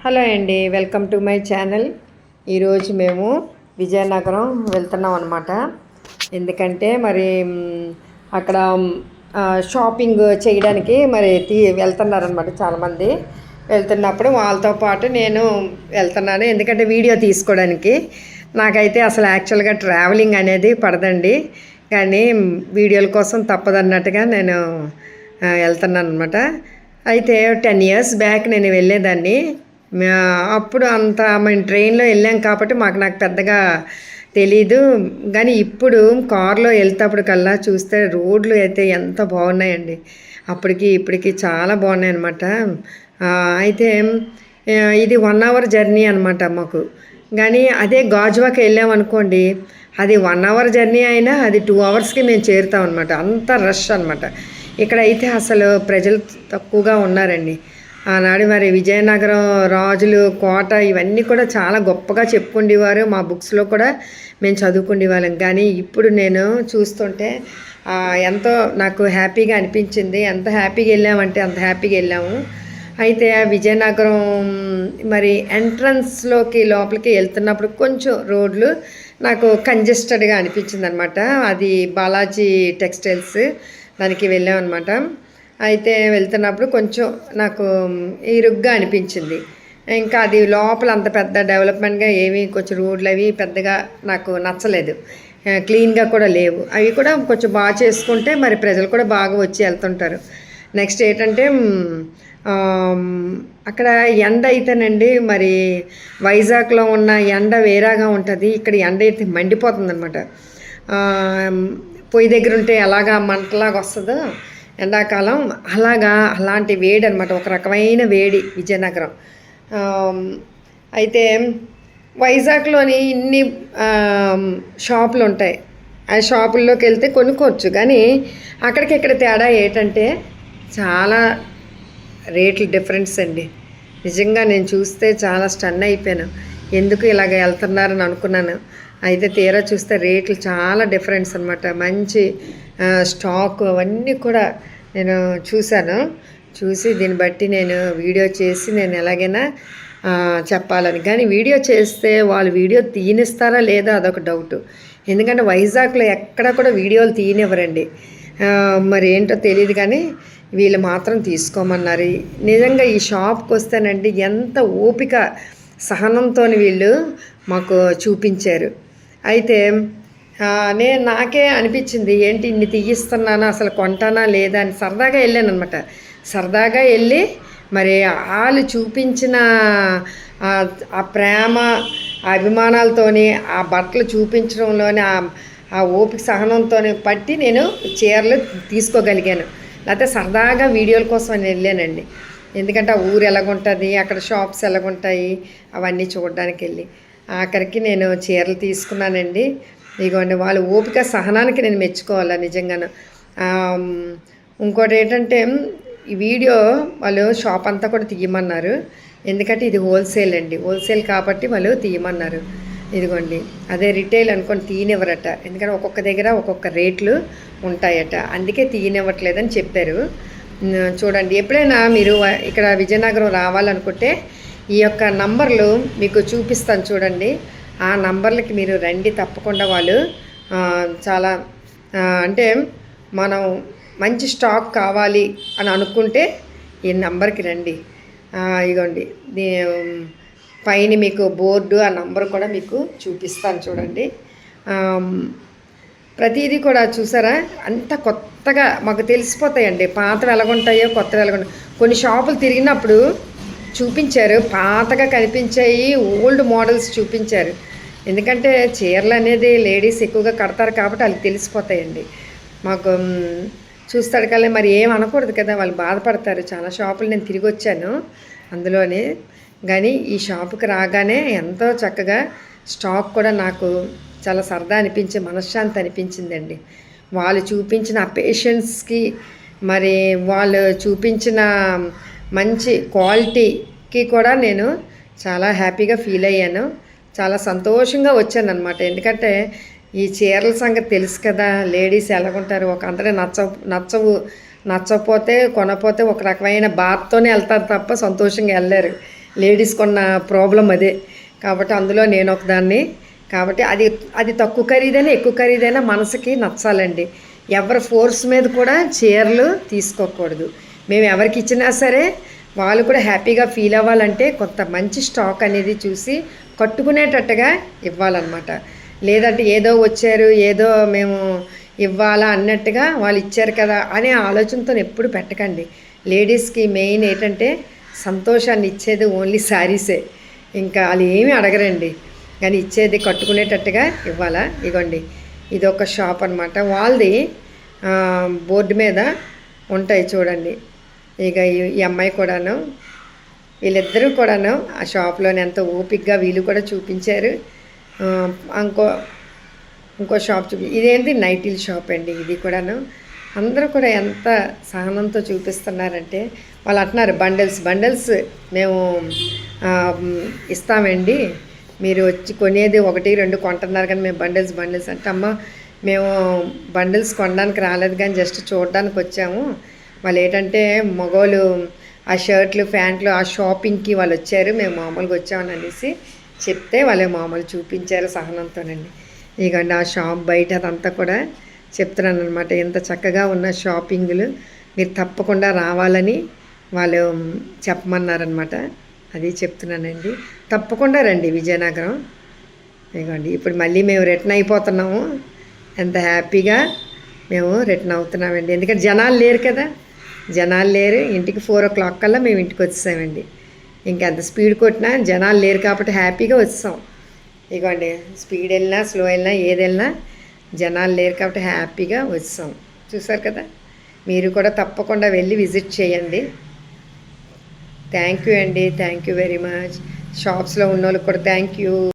Hello అండి, welcome to my channel. ఈరోజు మేము విజయనగరం వెళ్తున్నాం అనమాట. ఎందుకంటే మరి అక్కడ షాపింగ్ చేయడానికి మరి వెళ్తున్నారనమాట. చాలామంది వెళ్తున్నప్పుడు వాళ్ళతో పాటు నేను వెళ్తున్నాను. ఎందుకంటే వీడియో తీసుకోవడానికి. నాకైతే అసలు యాక్చువల్గా ట్రావెలింగ్ అనేది పడదండి, కానీ వీడియోల కోసం తప్పదన్నట్టుగా నేను వెళ్తున్నాను అనమాట. అయితే 10 years బ్యాక్ నేను వెళ్ళేదాన్ని. అప్పుడు అంత మేము ట్రైన్లో వెళ్ళాం కాబట్టి నాకు పెద్దగా తెలీదు. కానీ ఇప్పుడు కారులో వెళ్తేప్పుడు కల్లా చూస్తే రోడ్లు అయితే ఎంత బాగున్నాయండి. అప్పటికి ఇప్పటికి చాలా బాగున్నాయి అనమాట. అయితే ఇది 1 hour జర్నీ అనమాట మాకు. కానీ అదే గాజువాక వెళ్ళామనుకోండి, అది 1 hour జర్నీ అయినా అది 2 hours మేము చేరుతాం అనమాట. అంత రష్ అనమాట. ఇక్కడైతే అసలు ప్రజలు తక్కువగా ఉన్నారండి. ఆనాడు మరి విజయనగరం రాజులు కోట ఇవన్నీ కూడా చాలా గొప్పగా చెప్పుకుండేవారు. మా బుక్స్లో కూడా మేము చదువుకునేవాళ్ళం. కానీ ఇప్పుడు నేను చూస్తుంటే ఎంతో నాకు హ్యాపీగా అనిపించింది. ఎంత హ్యాపీగా వెళ్ళామంటే అంత హ్యాపీగా వెళ్ళాము. అయితే విజయనగరం మరి ఎంట్రన్స్లోకి లోపలికి వెళ్తున్నప్పుడు కొంచెం రోడ్లు నాకు కంజెస్టెడ్గా అనిపించింది అనమాట. అది బాలాజీ టెక్స్టైల్స్ దానికి వెళ్ళామన్నమాట. అయితే వెళ్తున్నప్పుడు కొంచెం నాకు ఇరుగ్గా అనిపించింది. ఇంకా అది లోపల అంత పెద్ద డెవలప్మెంట్గా ఏమీ కొంచెం రోడ్లు అవి పెద్దగా నాకు నచ్చలేదు. క్లీన్గా కూడా లేవు. అవి కూడా కొంచెం బాగా చేసుకుంటే మరి ప్రజలు కూడా బాగా వచ్చి వెళ్తుంటారు. నెక్స్ట్ ఏంటంటే అక్కడ ఎండ అయితేనండి, మరి వైజాగ్లో ఉన్న ఎండ వేరేగా ఉంటుంది. ఇక్కడ ఎండ అయితే మండిపోతుంది అనమాట. పొయ్యి దగ్గర ఉంటే ఎలాగా మంటలాగా వస్తుందో ఎండాకాలం అలాంటి వేడి అనమాట. ఒక రకమైన వేడి విజయనగరం. అయితే వైజాగ్లోని ఇన్ని షాపులు ఉంటాయి. ఆ షాపుల్లోకి వెళ్తే కొనుక్కోవచ్చు. కానీ అక్కడికిక్కడ తేడా ఏంటంటే చాలా రేట్లు డిఫరెన్స్ అండి. నిజంగా నేను చూస్తే చాలా స్టన్ అయిపోయాను. ఎందుకు ఇలాగ వెళ్తున్నారని అనుకున్నాను. అయితే తీరా చూస్తే రేట్లు చాలా డిఫరెన్స్ అనమాట. మంచి స్టాక్ అవన్నీ కూడా నేను చూసి దీన్ని బట్టి నేను వీడియో చేసి నేను ఎలాగైనా చెప్పాలని. కానీ వీడియో చేస్తే వాళ్ళు వీడియో తీనిస్తారా లేదా అదొక డౌట్. ఎందుకంటే వైజాగ్లో ఎక్కడ కూడా వీడియోలు తీయనివ్వరండి. మరి ఏంటో తెలియదు, కానీ వీళ్ళు మాత్రం తీసుకోమన్నారు. నిజంగా ఈ షాప్కి వస్తేనండి ఎంత ఓపిక సహనంతో వీళ్ళు మాకు చూపించారు. అయితే నాకే అనిపించింది, ఏంటి ఇన్ని తీయిస్తున్నానా, అసలు కొంటానా లేదా అని సరదాగా వెళ్ళాను అనమాట. సరదాగా వెళ్ళి మరి వాళ్ళు చూపించిన ఆ ప్రేమ ఆ అభిమానాలతోని ఆ బట్టలు చూపించడంలోని ఆ ఓపిక సహనంతో పట్టి నేను చీరలు తీసుకోగలిగాను. లేకపోతే సరదాగా వీడియోల కోసం నేను వెళ్ళానండి. ఎందుకంటే ఆ ఊరు ఎలాగుంటుంది, అక్కడ షాప్స్ ఎలాగుంటాయి అవన్నీ చూడడానికి వెళ్ళి ఆఖరికి నేను చీరలు తీసుకున్నానండి. ఇదిగోండి, వాళ్ళు ఓపిక సహనానికి నేను మెచ్చుకోవాలి నిజంగాను. ఇంకోటి ఏంటంటే ఈ వీడియో వాళ్ళు షాప్ అంతా కూడా తీయమన్నారు. ఎందుకంటే ఇది హోల్సేల్ అండి. హోల్సేల్ కాబట్టి వాళ్ళు తీయమన్నారు. ఇదిగోండి, అదే రిటైల్ అనుకొని తీయనివ్వరట. ఎందుకంటే ఒక్కొక్క దగ్గర ఒక్కొక్క రేట్లు ఉంటాయట, అందుకే తీయనివ్వట్లేదని చెప్పారు. చూడండి, ఎప్పుడైనా మీరు ఇక్కడ విజయనగరం రావాలనుకుంటే ఈ యొక్క నంబర్లు మీకు చూపిస్తాను చూడండి. ఆ నంబర్లకి మీరు రండి తప్పకుండా. వాళ్ళు చాలా అంటే మనం మంచి స్టాక్ కావాలి అని అనుకుంటే ఈ నంబర్కి రండి. ఇదిగోండి, పైన మీకు బోర్డు ఆ నంబర్ కూడా మీకు చూపిస్తాను చూడండి. ప్రతిదీ కూడా చూసారా, అంత కొత్తగా మాకు తెలిసిపోతాయండి. పాతవి ఎలాగుంటాయో కొత్తవి ఎలాగుంటాయి. కొన్ని షాపులు తిరిగినప్పుడు చూపించారు, పాతగా కనిపించాయి, ఓల్డ్ మోడల్స్ చూపించారు. ఎందుకంటే చీరలు అనేది లేడీస్ ఎక్కువగా కడతారు కాబట్టి వాళ్ళకి తెలిసిపోతాయండి. మాకు చూస్తాడు కల్లా మరి ఏం అనకూడదు కదా, వాళ్ళు బాధపడతారు. చాలా షాపులు నేను తిరిగి వచ్చాను అందులోనే. కానీ ఈ షాపుకి రాగానే ఎంతో చక్కగా స్టాక్ కూడా నాకు చాలా సరదా అనిపించి మనశ్శాంతి అనిపించిందండి. వాళ్ళు చూపించిన ఆ పేషెన్స్కి, మరి వాళ్ళు చూపించిన మంచి క్వాలిటీకి కూడా నేను చాలా హ్యాపీగా ఫీల్ అయ్యాను. చాలా సంతోషంగా వచ్చాను అనమాట. ఎందుకంటే ఈ చీరల సంగతి తెలుసు కదా, లేడీస్ ఎలాగుంటారు. ఒక అందరూ నచ్చకపోతే కొనపోతే ఒక రకమైన బాధతోనే వెళ్తారు తప్ప సంతోషంగా వెళ్ళారు. లేడీస్కి ఉన్న ప్రాబ్లం అదే. కాబట్టి అందులో నేను ఒకదాన్ని. కాబట్టి అది అది తక్కువ ఖరీదైనా ఎక్కువ ఖరీదైనా మనసుకి నచ్చాలండి. ఎవరి ఫోర్స్ మీద కూడా చీరలు తీసుకోకూడదు. మేము ఎవరికి ఇచ్చినా సరే వాళ్ళు కూడా హ్యాపీగా ఫీల్ అవ్వాలంటే కొంత మంచి స్టాక్ అనేది చూసి కట్టుకునేటట్టుగా ఇవ్వాలన్నమాట. లేదంటే ఏదో వచ్చారు ఏదో మేము ఇవ్వాలా అన్నట్టుగా వాళ్ళు ఇచ్చారు కదా అనే ఆలోచనతో ఎప్పుడు పెట్టకండి. లేడీస్కి మెయిన్ ఏంటంటే సంతోషాన్ని ఇచ్చేది ఓన్లీ శారీసే. ఇంకా వాళ్ళు ఏమీ అడగరండి, కానీ ఇచ్చేది కట్టుకునేటట్టుగా ఇవ్వాలా. ఇగోండి ఇది ఒక షాప్ అనమాట. వాళ్ళది బోర్డు మీద ఉంటాయి చూడండి. ఇక ఈ అమ్మాయి కూడాను, వీళ్ళిద్దరూ కూడాను ఆ షాప్లోనే ఎంతో ఓపిక్గా వీళ్ళు కూడా చూపించారు. ఇంకో ఇంకో షాప్ ఇదేంటి నైటీల షాప్ అండి. ఇది కూడాను అందరూ కూడా ఎంత సహనంతో చూపిస్తున్నారంటే వాళ్ళు అంటున్నారు బండల్స్ మేము ఇస్తామండి, మీరు వచ్చి కొనేది 1, 2 కొంటున్నారు కానీ మేము బండిల్స్ అంటే అమ్మ మేము బండిల్స్ కొనడానికి రాలేదు కానీ జస్ట్ చూడడానికి వచ్చాము. వాళ్ళు ఏంటంటే మగవాళ్ళు ఆ షర్ట్లు ప్యాంట్లు ఆ షాపింగ్కి వాళ్ళు వచ్చారు, మేము మామూలుగా వచ్చామని అనేసి చెప్తే వాళ్ళే మామూలు చూపించారు సహనంతోనండి. ఇకండి ఆ షాప్ బయట అదంతా కూడా చెప్తున్నాను అనమాట. ఎంత చక్కగా ఉన్న షాపింగ్లు మీరు తప్పకుండా రావాలని వాళ్ళు చెప్పమన్నారనమాట. అది చెప్తున్నానండి. తప్పకుండా రండి విజయనగరం. ఇదిగోండి ఇప్పుడు మళ్ళీ మేము రిటర్న్ అయిపోతున్నాము. ఎంత హ్యాపీగా మేము రిటర్న్ అవుతున్నామండి. ఎందుకంటే జనాలు లేరు కదా, జనాలు లేరు. ఇంటికి 4 o'clock కల్లా మేము ఇంటికి వచ్చేసామండి. ఇంకెంత స్పీడ్ కొట్టినా జనాలు లేరు కాబట్టి హ్యాపీగా వచ్చాం. ఇదిగోండి స్పీడ్ వెళ్ళినా స్లో వెళ్ళినా ఏది వెళ్ళినా జనాలు లేరు కాబట్టి హ్యాపీగా వచ్చాం. చూసారు కదా, మీరు కూడా తప్పకుండా వెళ్ళి విజిట్ చేయండి. థ్యాంక్ యూ అండి, థ్యాంక్ యూ వెరీ మచ్. షాప్స్లో ఉన్న వాళ్ళకి కూడా థ్యాంక్ యూ.